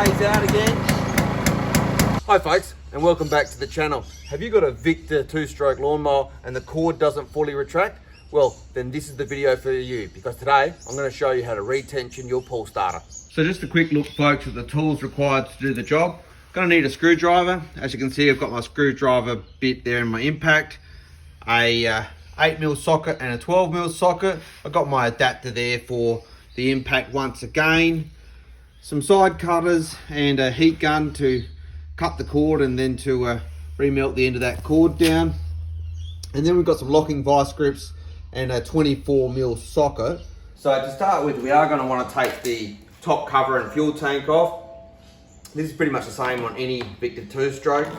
Jay's out again. Hi folks, and welcome back to the channel. Have you got a Victa 2-stroke lawnmower and the cord doesn't fully retract? Well, then this is the video for you, because today I'm going to show you how to retension your pull starter. So just a quick look folks at the tools required to do the job. Going to need a screwdriver. As you can see, I've got my screwdriver bit there in my impact, a 8mm socket and a 12mm socket. I've got my adapter there for the impact once again, some side cutters and a heat gun to cut the cord and then to remelt the end of that cord down. And then we've got some locking vice grips and a 24mm socket. So to start with, we are going to want to take the top cover and fuel tank off. This is pretty much the same on any Victa 2-stroke,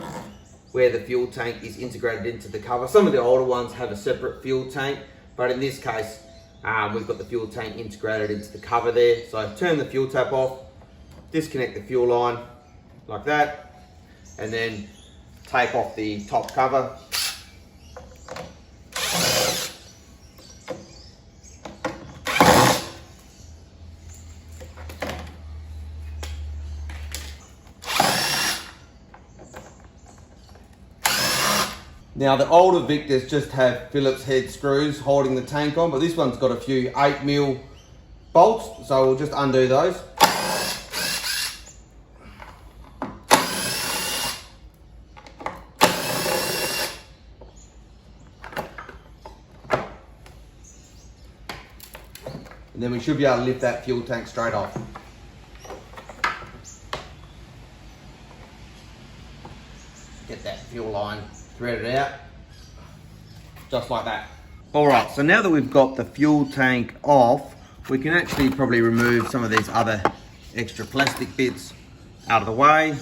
where the fuel tank is integrated into the cover. Some of the older ones have a separate fuel tank, but in this case, we've got the fuel tank integrated into the cover there. So turn the fuel tap off, disconnect the fuel line like that, and then take off the top cover. Now the older Victas just have Phillips head screws holding the tank on, but this one's got a few 8mm bolts, so we'll just undo those. And then we should be able to lift that fuel tank straight off. Get that fuel line threaded out, just like that. All right, so now that we've got the fuel tank off, we can actually probably remove some of these other extra plastic bits out of the way.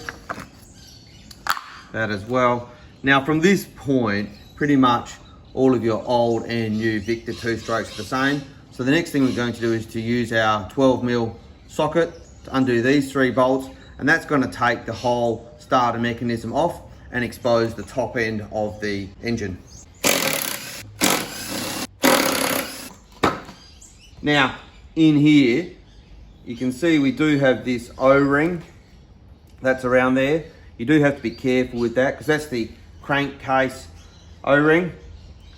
That as well. Now from this point, pretty much all of your old and new Victa 2-strokes are the same. So the next thing we're going to do is to use our 12mm socket to undo these 3 bolts, and that's going to take the whole starter mechanism off and expose the top end of the engine. Now in here you can see we do have this O-ring that's around there. You do have to be careful with that because that's the crankcase O-ring,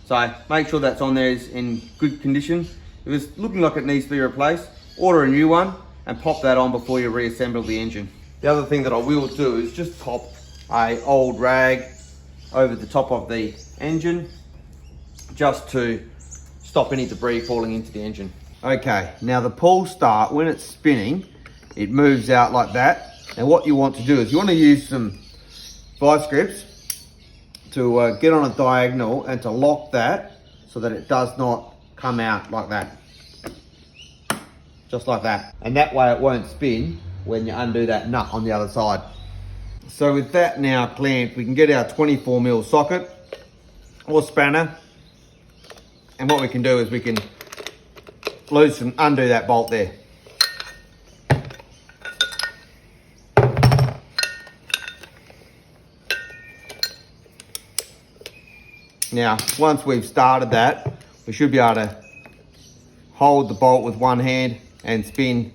so make sure that's on there is in good condition. If it's looking like it needs to be replaced, order a new one and pop that on before you reassemble the engine. The other thing that I will do is just pop a old rag over the top of the engine just to stop any debris falling into the engine. Okay, now the pull start, when it's spinning, it moves out like that. And what you want to do is you want to use some vice grips to get on a diagonal and to lock that so that it does not come out like that. Just like that. And that way it won't spin when you undo that nut on the other side. So with that now clamped, we can get our 24mm socket or spanner, and what we can do is we can loose and undo that bolt there. Now once we've started that, we should be able to hold the bolt with one hand and spin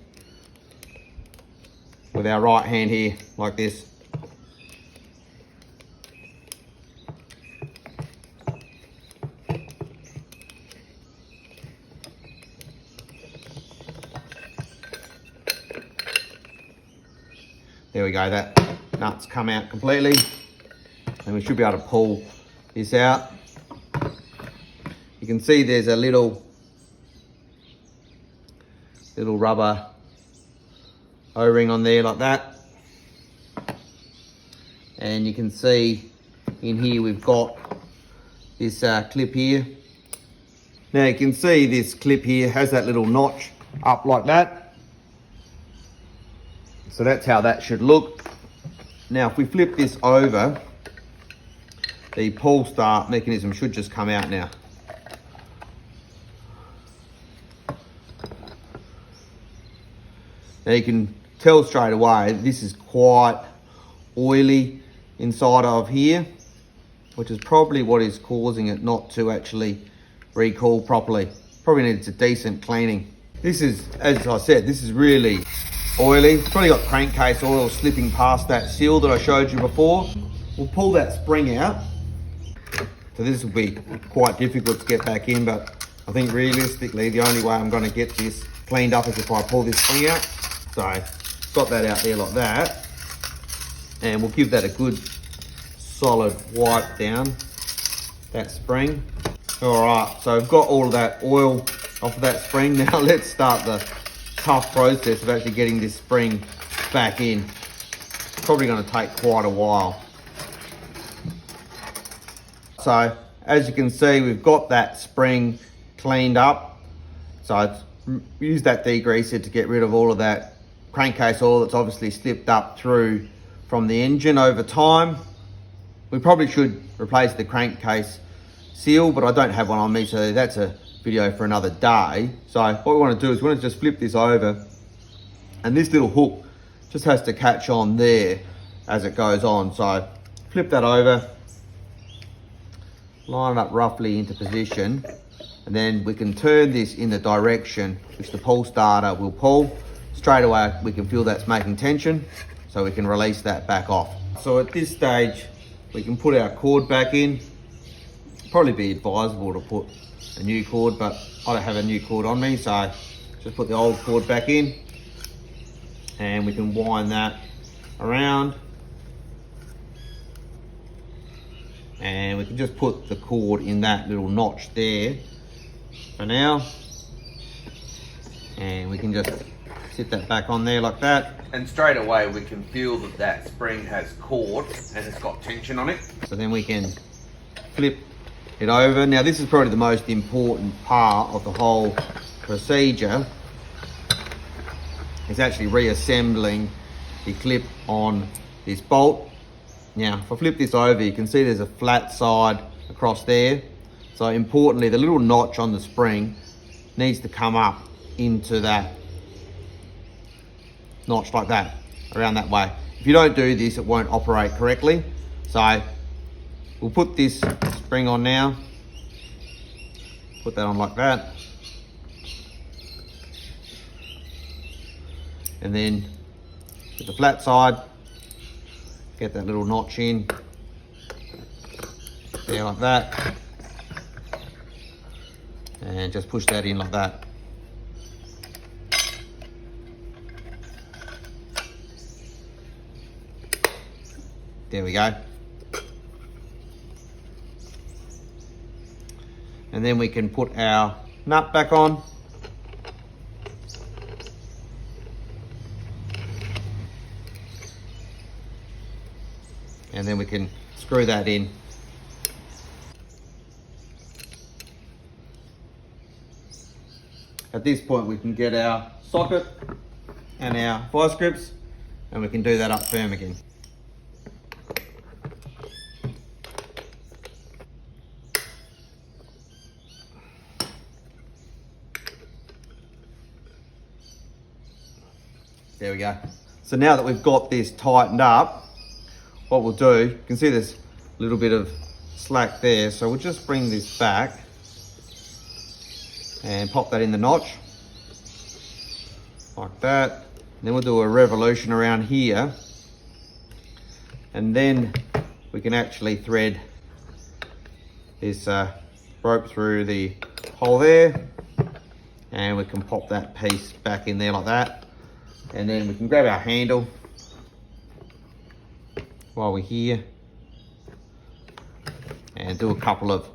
with our right hand here like this. There we go, that nut's come out completely, and we should be able to pull this out. You can see there's a little rubber O-ring on there like that, and you can see in here we've got this clip here. Now you can see this clip here has that little notch up like that. So that's how that should look. Now if we flip this over, the pull start mechanism should just come out now. Now you can tell straight away this is quite oily inside of here, which is probably what is causing it not to actually recoil properly. Probably needs a decent cleaning. This is, as I said, this is really oily. It's probably got crankcase oil slipping past that seal that I showed you before. We'll pull that spring out. So this will be quite difficult to get back in, but I think realistically the only way I'm going to get this cleaned up is if I pull this spring out. So got that out there like that, and we'll give that a good solid wipe down, that spring. All right, so I've got all of that oil off of that spring. Now let's start the tough process of actually getting this spring back in. It's probably going to take quite a while. So as you can see, we've got that spring cleaned up. So I've used that degreaser to get rid of all of that crankcase oil that's obviously slipped up through from the engine over time. We probably should replace the crankcase seal, but I don't have one on me, so that's a video for another day. So what we want to do is we want to just flip this over, and this little hook just has to catch on there as it goes on. So flip that over, line it up roughly into position, and then we can turn this in the direction which the pull starter will pull. Straight away we can feel that's making tension, so we can release that back off. So at this stage we can put our cord back in. Probably be advisable to put a new cord, but I don't have a new cord on me, so just put the old cord back in, and we can wind that around, and we can just put the cord in that little notch there for now, and we can just sit that back on there like that, and straight away we can feel that that spring has caught and it's got tension on it. So then we can flip it over. Now this is probably the most important part of the whole procedure, is actually reassembling the clip on this bolt. Now if I flip this over, you can see there's a flat side across there. So importantly, the little notch on the spring needs to come up into that notch like that, around that way. If you don't do this, it won't operate correctly. So we'll put this spring on now, put that on like that, and then with the flat side, get that little notch in there like that, and just push that in like that. There we go. And then we can put our nut back on. And then we can screw that in. At this point we can get our socket and our vice grips, and we can do that up firm again. There we go. So now that we've got this tightened up, what we'll do, you can see there's a little bit of slack there, so we'll just bring this back and pop that in the notch like that. And then we'll do a revolution around here, and then we can actually thread this rope through the hole there, and we can pop that piece back in there like that. And then we can grab our handle while we're here and do a couple of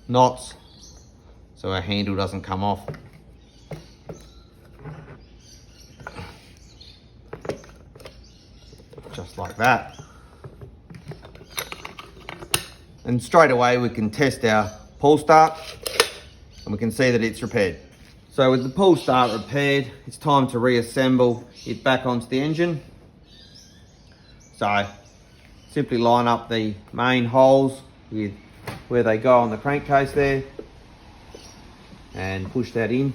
knots so our handle doesn't come off. Just like that. And straight away we can test our pull start, and we can see that it's repaired. So with the pull start repaired, it's time to reassemble it back onto the engine. So simply line up the main holes with where they go on the crankcase there, and push that in.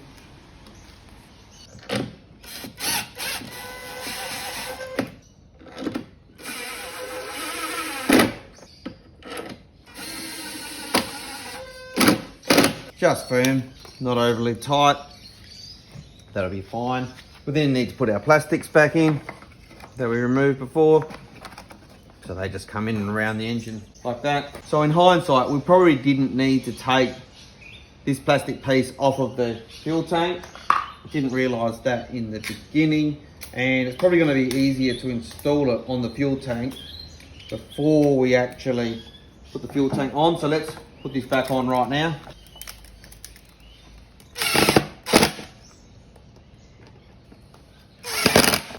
Just firm, not overly tight. That'll be fine. We then need to put our plastics back in that we removed before. So they just come in and around the engine like that. So in hindsight, we probably didn't need to take this plastic piece off of the fuel tank. Didn't realise that in the beginning, and it's probably going to be easier to install it on the fuel tank before we actually put the fuel tank on. So let's put this back on right now.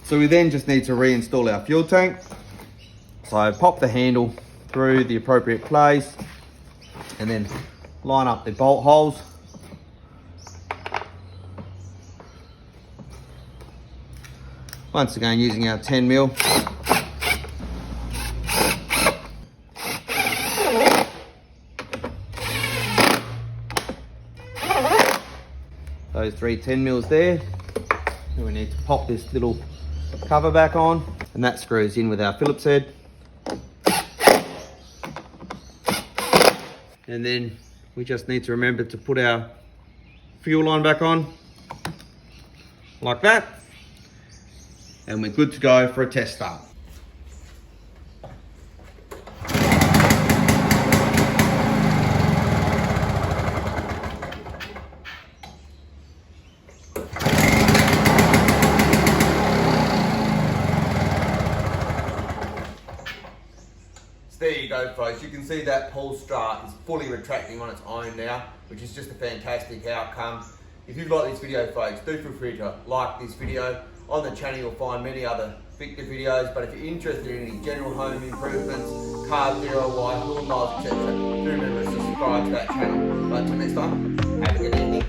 So we then just need to reinstall our fuel tank. So pop the handle through the appropriate place and then line up the bolt holes. Once again, using our 10mm. Those 3 10mm there. And we need to pop this little cover back on, and that screws in with our Phillips head. And then we just need to remember to put our fuel line back on, like that. And we're good to go for a test start. There you go, folks. You can see that pull strut is fully retracting on its own now, which is just a fantastic outcome. If you've liked this video, folks, do feel free to like this video. On the channel, you'll find many other Victa videos, but if you're interested in any general home improvements, car DIY, lawnmowers, etc., do remember to subscribe to that channel. But until next time, have a good evening.